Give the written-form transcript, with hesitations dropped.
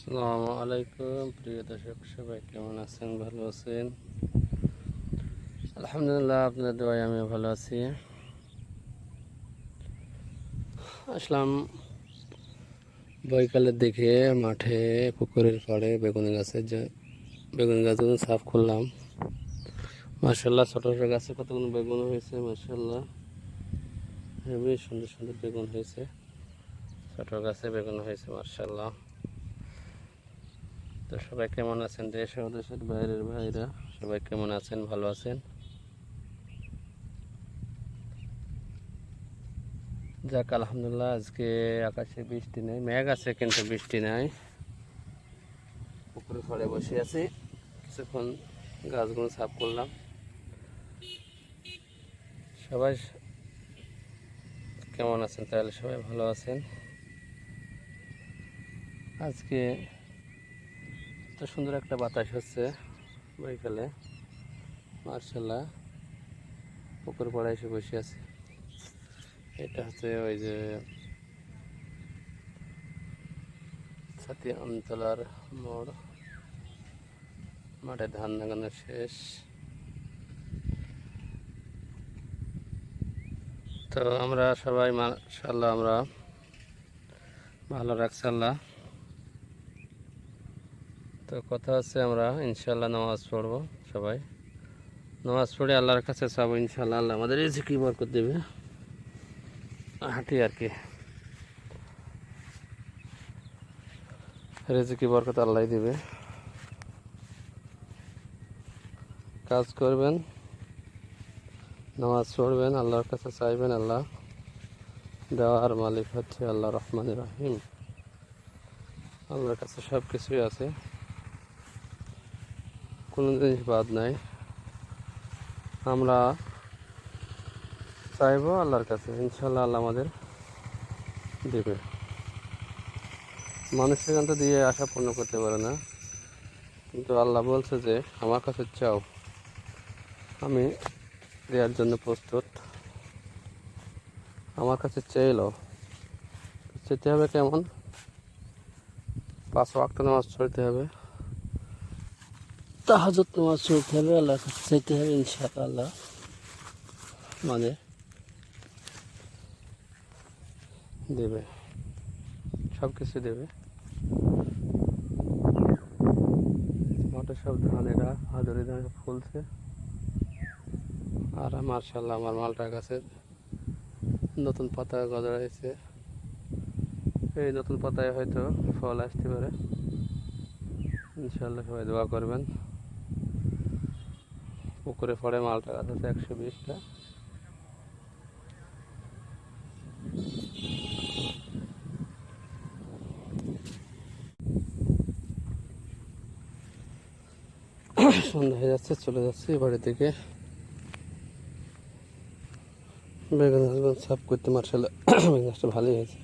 আসসালামু আলাইকুম প্রিয় দর্শক, সবাই কেমন আছেন? ভালো আছেন? আলহামদুলিল্লাহ, আপনাদের দোয়ায় আমি ভালো আছি। আসলাম বৈকালের দিকে মাঠে, পুকুরের পাড়ে বেগুন গাছগুলো সাফ করলাম। মাশাআল্লাহ, ছোট ছোট গাছে কতগুলো বেগুন হয়েছে। মাশাআল্লাহ, হেবি সুন্দর সুন্দর বেগুন হয়েছে। ছোট গাছে বেগুন হয়েছে, মাশাআল্লাহ। তো সবাই কেমন আছেন? দেশ ও দেশের বাইরের ভাইরা সবাই কেমন আছেন? ভালো আছেন? যাক, আলহামদুলিল্লাহ, আজকে আকাশে বৃষ্টি নেই, মেঘ আছে কিন্তু বৃষ্টি নাই। পুকুরে ফলে বসে আছি, কিছুক্ষণ গাছগুলো সাফ করলাম। সবাই কেমন আছেন? তাহলে সবাই ভালো আছেন? আজকে এত সুন্দর একটা বাতাস হচ্ছে বৈকালে, মার্শাল্লাহ। পুকুর পাড়ে এসে বসে আছি। এটা হচ্ছে ওই যে ছাতি আমতলার মোড়, মাঠে ধান লাগানো শেষ। তো আমরা সবাই মাশাআল্লাহ আমরা ভালো রাখছি আল্লাহ। তো কথা হচ্ছে, আমরা ইনশাআল্লাহ নামাজ পড়বো। সবাই নামাজ পড়ে আল্লাহর কাছে চাবো, ইনশাআল্লাহ আল্লাহ আমাদের রিজিকে বরকত দেবে। হাঁটি আর কি, রিজিকে বরকত আল্লাহ দেবে। কাজ করবেন, নামাজ পড়বেন, আল্লাহর কাছে চাইবেন। আল্লাহ দেওয়ার মালিক হচ্ছে আল্লাহ রহমান রহিম। আল্লাহর কাছে সব কিছুই আছে, কোনো জিনিস বাদ নাই। আমরা চাইবো আল্লাহর কাছে, ইনশাআল্লাহ আল্লাহ আমাদের দেবে। মানুষের কাছে তো দিয়ে আশা পূর্ণ করতে পারে না, কিন্তু আল্লাহ বলছে যে আমার কাছে চাও, আমি দেওয়ার জন্য প্রস্তুত। আমার কাছে চেয়ে লো। চেতে হবে কেমন? 5 ওয়াক্ত নামাজ পড়তে হবে, তাহাজ্জুদ নামাজ পড়তে হবে, আল্লাহর কাছে চাইতে হবে। ইনশাআল্লাহ মানে দেবে, সব কিছু দেবে। মাঠে সব ধানেরা হাজারি ধান ফুলছে। আর মার্শাল্লাহ, আমার মালটা গাছে নতুন পাতা গজাইছে। এই নতুন পাতায় হয়তো ফল আসতে পারে। ইনশাআল্লাহ সবাই দোয়া করবেন। পুকুরে পড়ে মালটা গাছ আছে 120টা। সন্ধ্যা হয়ে যাচ্ছে, চলে যাচ্ছি বাড়ির দিকে। বেগুন সাফ করতে মার্শাল্লাহ বেগুন গাছটা ভালোই হয়েছে।